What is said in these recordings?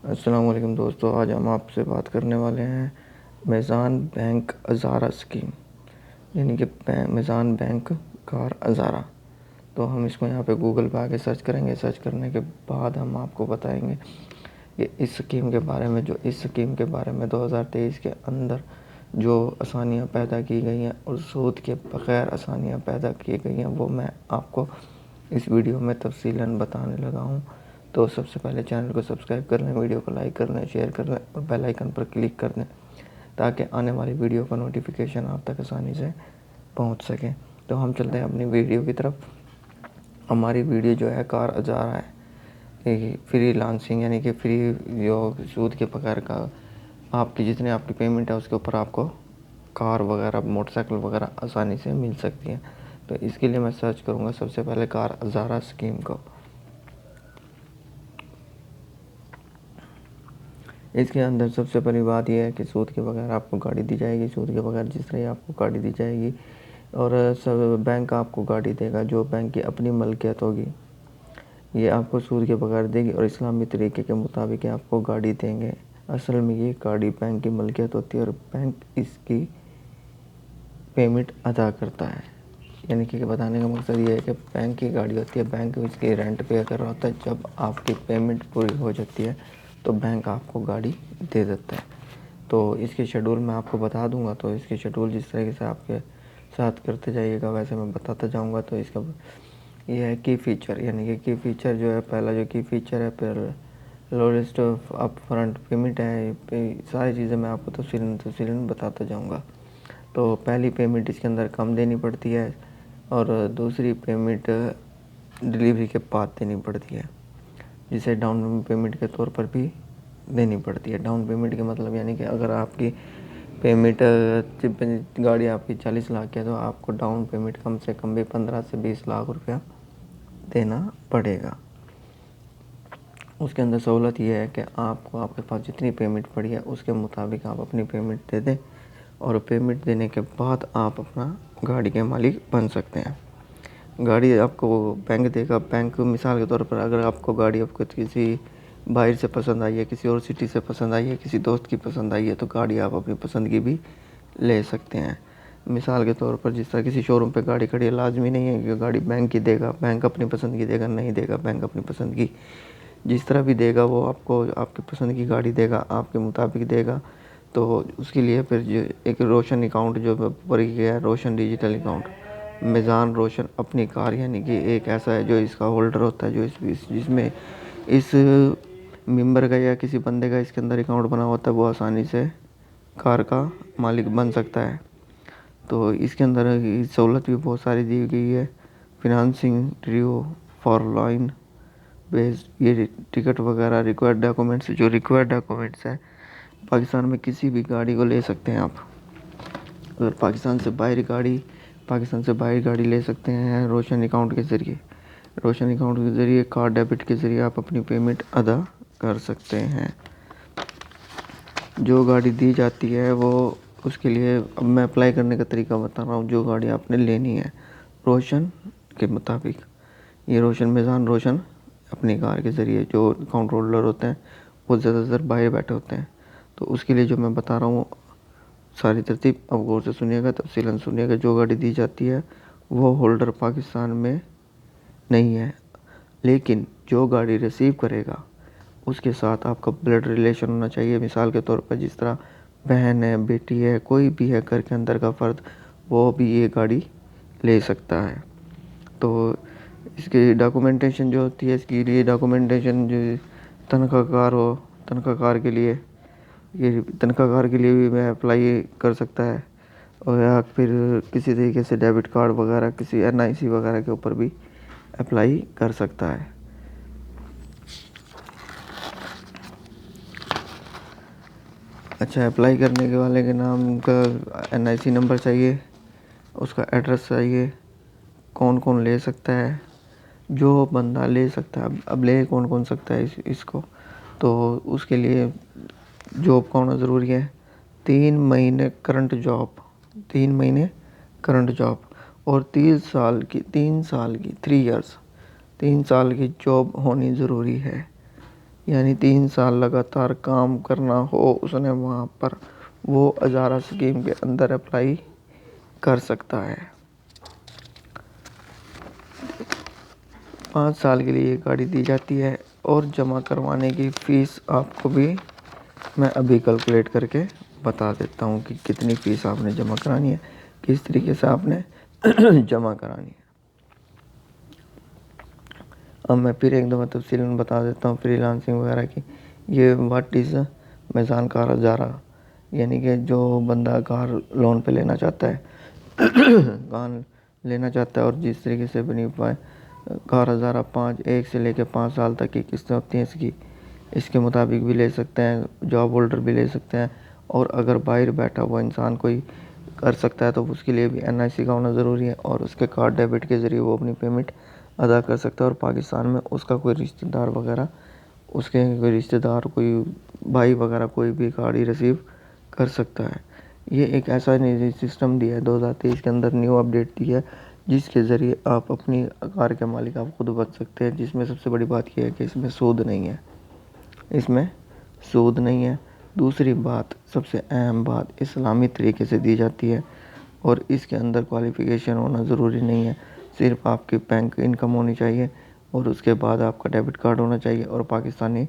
अस्सलाम वालेकुम दोस्तों, आज हम आपसे बात करने वाले हैं मीज़ान बैंक अज़ारा स्कीम, यानी कि मीज़ान बैंक कार अज़ारा। तो हम इसको यहाँ पे गूगल पे आके सर्च करेंगे। सर्च करने के बाद हम आपको बताएंगे कि इस स्कीम के बारे में, 2023 के अंदर जो आसानियाँ पैदा की गई हैं और सूद के बग़ैर आसानियाँ पैदा की गई हैं, वो मैं आपको इस वीडियो में तफ़सीलन बताने लगा हूँ। तो सबसे पहले चैनल को सब्सक्राइब कर लें, वीडियो को लाइक कर लें, शेयर कर लें और बेल आइकन पर क्लिक कर दें ताकि आने वाली वीडियो का नोटिफिकेशन आप तक आसानी से पहुंच सके। तो हम चलते हैं अपनी वीडियो की तरफ। हमारी वीडियो जो है कार अज़ारा है, फ्री लांसिंग, यानी कि फ्री जो सूद के बगैर का आपकी जितने आपकी पेमेंट है उसके ऊपर आपको कार वगैरह, मोटरसाइकिल वगैरह आसानी से मिल सकती है। तो इसके लिए मैं सर्च करूँगा सबसे पहले कार अज़ारा स्कीम को। इसके अंदर सबसे पहली बात यह है कि सूद के बगैर आपको गाड़ी दी जाएगी। सूद के बगैर जिस तरह ही आपको गाड़ी दी जाएगी और सब बैंक आपको गाड़ी देगा, जो बैंक की अपनी मलकियत होगी, ये आपको सूद के बगैर देगी और इस्लामी तरीके के मुताबिक आपको गाड़ी देंगे। असल में ये गाड़ी बैंक की मलकियत होती है और बैंक इसकी पेमेंट अदा करता है। यानी कि बताने का मकसद ये है कि बैंक की गाड़ी होती है, बैंक इसकी रेंट पे कर रहा होता है। जब आपकी पेमेंट पूरी हो जाती है तो बैंक आपको गाड़ी दे देता है। तो इसके शेड्यूल मैं आपको बता दूंगा। तो इसके शेड्यूल जिस तरीके से आपके साथ करते जाइएगा वैसे मैं बताता जाऊंगा। तो इसका ये है की फ़ीचर, यानी कि की फ़ीचर जो है, पहला जो की फ़ीचर है, फिर लोएस्ट अप फ्रंट पेमेंट है। सारी चीज़ें मैं आपको तफसीलन बताता जाऊँगा। तो पहली पेमेंट इसके अंदर कम देनी पड़ती है और दूसरी पेमेंट डिलीवरी के बाद देनी पड़ती है, जिसे डाउन पेमेंट के तौर पर भी देनी पड़ती है। डाउन पेमेंट के मतलब यानी कि अगर आपकी पेमेंट गाड़ी आपकी 40 लाख की है तो आपको डाउन पेमेंट कम से कम भी 15 से 20 लाख रुपया देना पड़ेगा। उसके अंदर सहूलत यह है कि आपको आपके पास जितनी पेमेंट पड़ी है उसके मुताबिक आप अपनी पेमेंट दे दें और पेमेंट देने के बाद आप अपना गाड़ी के मालिक बन सकते हैं। गाड़ी आपको बैंक देगा। बैंक मिसाल के तौर पर अगर आपको गाड़ी आपको किसी बाहर से पसंद आई है, किसी और सिटी से पसंद आई है, किसी दोस्त की पसंद आई है, तो गाड़ी आप अपनी पसंद की भी ले सकते हैं। मिसाल के तौर पर जिस तरह किसी शोरूम पे गाड़ी खड़ी है, लाजमी नहीं है कि गाड़ी बैंक की देगा, बैंक अपनी पसंद की देगा, नहीं देगा। बैंक अपनी पसंद की जिस तरह भी देगा वो आपको आपकी पसंद की गाड़ी देगा, आपके मुताबिक देगा। तो उसके लिए फिर जो एक रोशन अकाउंट जो ऊपर किया है, रोशन डिजिटल अकाउंट, मीज़ान रोशन अपनी कार, यानी कि एक ऐसा है जो इसका होल्डर होता है, जो जिसमें इस मेंबर का या किसी बंदे का इसके अंदर अकाउंट बना होता है, वो आसानी से कार का मालिक बन सकता है। तो इसके अंदर सहूलत भी बहुत सारी दी गई है। Financing review for line based, ये टिकट वगैरह, रिक्वायर्ड डॉक्यूमेंट्स हैं। पाकिस्तान में किसी भी गाड़ी को ले सकते हैं आप। अगर पाकिस्तान से बाहर गाड़ी ले सकते हैं रोशन अकाउंट के ज़रिए। रोशन अकाउंट के ज़रिए कार्ड डेबिट के ज़रिए आप अपनी पेमेंट अदा कर सकते हैं। जो गाड़ी दी जाती है वो, उसके लिए अब मैं अप्लाई करने का तरीका बता रहा हूँ। जो गाड़ी आपने लेनी है रोशन के मुताबिक, ये मीज़ान रोशन अपनी कार के ज़रिए, जो अकाउंट होल्डर होते हैं वो ज़्यादातर बाहर बैठे होते हैं। तो उसके लिए जो मैं बता रहा हूँ सारी तरतीब अब गौर से सुनिएगा, तफसीलन सुनिएगा। जो गाड़ी दी जाती है वो होल्डर पाकिस्तान में नहीं है, लेकिन जो गाड़ी रिसीव करेगा उसके साथ आपका ब्लड रिलेशन होना चाहिए। मिसाल के तौर पर जिस तरह बहन है, बेटी है, कोई भी है घर के अंदर का फ़र्द, वो भी ये गाड़ी ले सकता है। तो इसकी डॉक्यूमेंटेशन जो होती है, इसके लिए डॉक्यूमेंटेशन जो तनख्वाहकार के लिए, ये तनख्वाहकार के लिए भी मैं अप्लाई कर सकता है, और या फिर किसी तरीके से डेबिट कार्ड वगैरह, किसी NIC वगैरह के ऊपर भी अप्लाई कर सकता है। अच्छा, अप्लाई करने के वाले के नाम का NIC नंबर चाहिए, उसका एड्रेस चाहिए, कौन कौन ले सकता है। जो बंदा ले सकता है, अब ले कौन कौन सकता है इसको, तो उसके लिए जॉब का होना ज़रूरी है। 3 महीने करंट जॉब, 3 महीने करंट जॉब और 3 साल की 3 इयर्स 3 साल की जॉब होनी ज़रूरी है। यानी 3 साल लगातार काम करना हो उसने वहाँ पर, वो अजारा स्कीम के अंदर अप्लाई कर सकता है। 5 साल के लिए ये गाड़ी दी जाती है और जमा करवाने की फ़ीस आपको भी मैं अभी कैलकुलेट करके बता देता हूँ कि कितनी फ़ीस आपने जमा करानी है, किस तरीके से आपने जमा करानी है। अब मैं फिर एक दफ़ा तफसील में बता देता हूँ फ्रीलांसिंग वगैरह की। ये व्हाट इज़ मिसाल कार अजारा, यानी कि जो बंदा कार लोन पे लेना चाहता है कार लेना चाहता है और जिस तरीके से बनी पाए कार अजारा 1 से लेकर 5 साल तक की किस्तें होती हैं इसकी, इसके मुताबिक भी ले सकते हैं, जॉब होल्डर भी ले सकते हैं। और अगर बाहर बैठा हुआ इंसान कोई कर सकता है तो उसके लिए भी NIC का होना ज़रूरी है और उसके कार्ड डेबिट के ज़रिए वो अपनी पेमेंट अदा कर सकता है। और पाकिस्तान में उसका कोई रिश्तेदार वगैरह, उसके कोई रिश्तेदार, कोई भाई वगैरह कोई भी गाड़ी रिसीव कर सकता है। ये एक ऐसा सिस्टम दिया है 2023 के अंदर, न्यू अपडेट दिया है, जिसके ज़रिए आप अपनी कार के मालिक आप खुद बन सकते हैं। जिसमें सबसे बड़ी बात यह है कि इसमें सूद नहीं है, इसमें सूद नहीं है। दूसरी बात, सबसे अहम बात, इस्लामी तरीके से दी जाती है और इसके अंदर क्वालिफ़िकेशन होना ज़रूरी नहीं है। सिर्फ आपकी बैंक इनकम होनी चाहिए और उसके बाद आपका डेबिट कार्ड होना चाहिए और पाकिस्तानी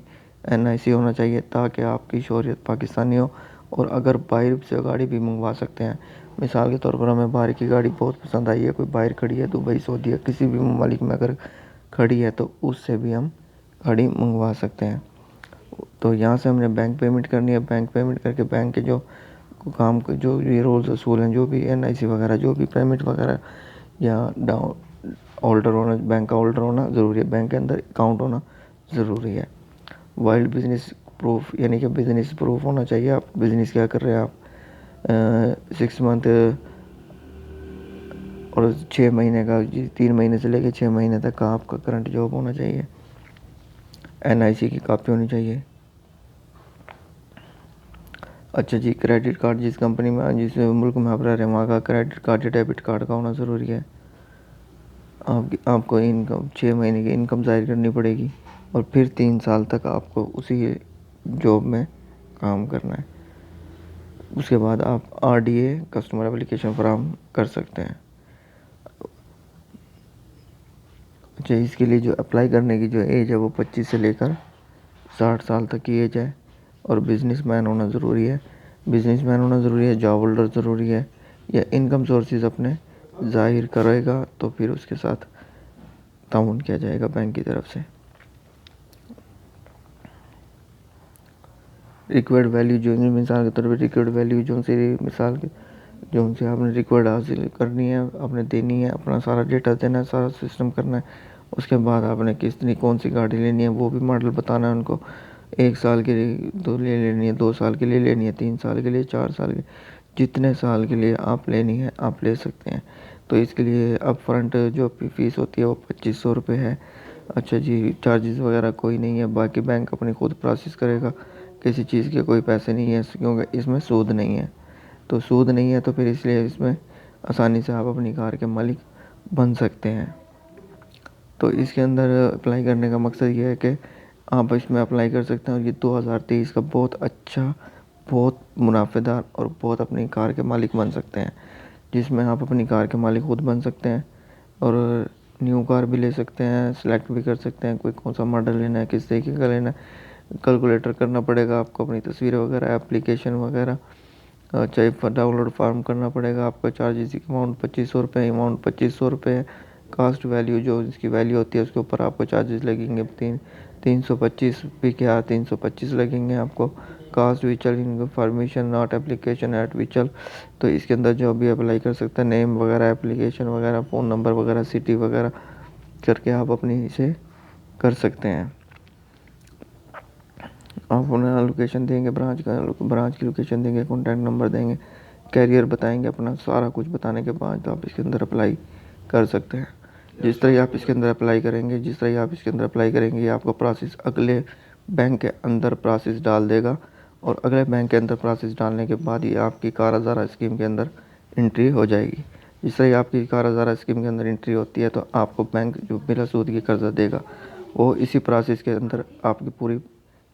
NIC होना चाहिए, ताकि आपकी शोहरत पाकिस्तानी हो। और अगर बाहर से गाड़ी भी मंगवा सकते हैं, मिसाल के तौर पर हमें बाहर की गाड़ी बहुत पसंद आई है, कोई बाहर खड़ी है, दुबई, सऊदी या किसी भी ममालिक में अगर खड़ी है तो उससे भी हम गाड़ी मंगवा सकते हैं। तो यहाँ से हमने बैंक पेमेंट करनी है, बैंक पेमेंट करके बैंक के जो काम के जो ये रोल्स असूल हैं, जो भी NIC वगैरह, जो भी पेमेंट वगैरह या डाउन होल्डर होना, बैंक का होल्डर होना ज़रूरी है, बैंक के अंदर अकाउंट होना ज़रूरी है। वाइल्ड बिजनेस प्रूफ, यानी कि बिज़नेस प्रूफ होना चाहिए, आप बिज़नेस क्या कर रहे हैं आप 6 मंथ और 6 महीने का, 3 महीने से लेकर 6 महीने तक का आपका करंट जॉब होना चाहिए, NIC की कापी होनी चाहिए। अच्छा जी, क्रेडिट कार्ड, जिस कंपनी में जिस मुल्क में आप रह रहे हैं वहाँ का क्रेडिट कार्ड या डेबिट कार्ड का होना ज़रूरी है। आपको इनकम 6 महीने की इनकम ज़ाहिर करनी पड़ेगी और फिर 3 साल तक आपको उसी जॉब में काम करना है। उसके बाद आप RDA कस्टमर एप्लीकेशन फराहम कर सकते हैं। अच्छा, इसके लिए जो अप्लाई करने की जो एज है वो 25 से लेकर 60 साल तक की एज है और बिजनेसमैन होना ज़रूरी है। बिजनेसमैन होना ज़रूरी है, जॉब होल्डर ज़रूरी है, या इनकम सोर्सेज अपने ज़ाहिर करेगा तो फिर उसके साथ ताउन किया जाएगा बैंक की तरफ से। रिक्वायर्ड वैल्यू, जो मिसाल के तौर पर रिक्वायर्ड वैल्यू जो से मिसाल के जो उनसे आपने रिक्वायर्ड हासिल करनी है, आपने देनी है, अपना सारा डेटा देना है, सारा सिस्टम करना है। उसके बाद आपने कितनी कौन सी गाड़ी लेनी है वो भी मॉडल बताना है उनको। 1 साल के लिए तो ले लेनी है, 2 साल के लिए लेनी है, 3 साल के लिए, 4 साल के, जितने साल के लिए आप लेनी है आप ले सकते हैं। तो इसके लिए अप फ्रंट जो फ़ीस होती है वो 2500 रुपये है। अच्छा जी, चार्जेस वगैरह कोई नहीं है, बाकी बैंक अपनी खुद प्रोसेस करेगा, किसी चीज़ के कोई पैसे नहीं है क्योंकि इसमें सूद नहीं है। तो सूद नहीं है तो फिर इसलिए इसमें आसानी से आप अपनी कार के मालिक बन सकते हैं। तो इसके अंदर अप्लाई करने का मकसद ये है कि आप इसमें अप्लाई कर सकते हैं और ये 2023 का बहुत अच्छा, बहुत मुनाफेदार और बहुत अपनी कार के मालिक बन सकते हैं, जिसमें आप अपनी कार के मालिक खुद बन सकते हैं और न्यू कार भी ले सकते हैं, सेलेक्ट भी कर सकते हैं कोई कौन सा मॉडल लेना है, किस तरीके का लेना है। कैलकुलेटर करना पड़ेगा आपको, अपनी तस्वीरें वगैरह, एप्लीकेशन वगैरह चाहे डाउनलोड फार्म करना पड़ेगा। आपका चार्जेस की अमाउंट 2500 रुपये, अमाउंट 2500 रुपये है। कास्ट वैल्यू जो इसकी वैल्यू होती है उसके ऊपर आपको चार्जेस लगेंगे 325 भी, क्या 325 लगेंगे आपको। कास्ट विचल इन्फॉर्मेशन नॉट एप्लीकेशन एट विचल, तो इसके अंदर जो भी अप्लाई कर सकता है, नेम वगैरह, एप्लीकेशन वगैरह, फ़ोन नंबर वगैरह, सिटी वगैरह करके आप अपनी इसे कर सकते हैं। आप उन्हें लोकेशन देंगे, ब्रांच की लोकेशन देंगे, कॉन्टैक्ट नंबर देंगे, कैरियर बताएंगे, अपना सारा कुछ बताने के बाद तो आप इसके अंदर अप्लाई कर सकते हैं। जिस तरह आप इसके अंदर अप्लाई करेंगे, ये आपका प्रोसेस अगले बैंक के अंदर प्रोसेस डाल देगा और अगले बैंक के अंदर प्रोसेस डालने के बाद ये आपकी कार हज़ारा स्कीम के अंदर एंट्री हो जाएगी। जिस तरह आपकी कार हज़ारा स्कीम के अंदर एंट्री होती है तो आपको बैंक जो बिला सूद की कर्जा देगा वो इसी प्रोसेस के अंदर आपकी पूरी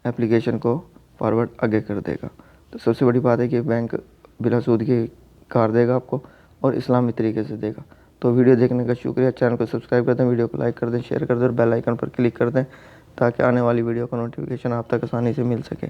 एप्लीकेशन को फॉरवर्ड आगे कर देगा। तो सबसे बड़ी बात है कि बैंक बिना सूद के कार देगा आपको और इस्लामी तरीके से देगा। तो वीडियो देखने का शुक्रिया। चैनल को सब्सक्राइब कर दें, वीडियो को लाइक कर दें, शेयर कर दें और बेल आइकन पर क्लिक कर दें ताकि आने वाली वीडियो का नोटिफिकेशन आप तक आसानी से मिल सके।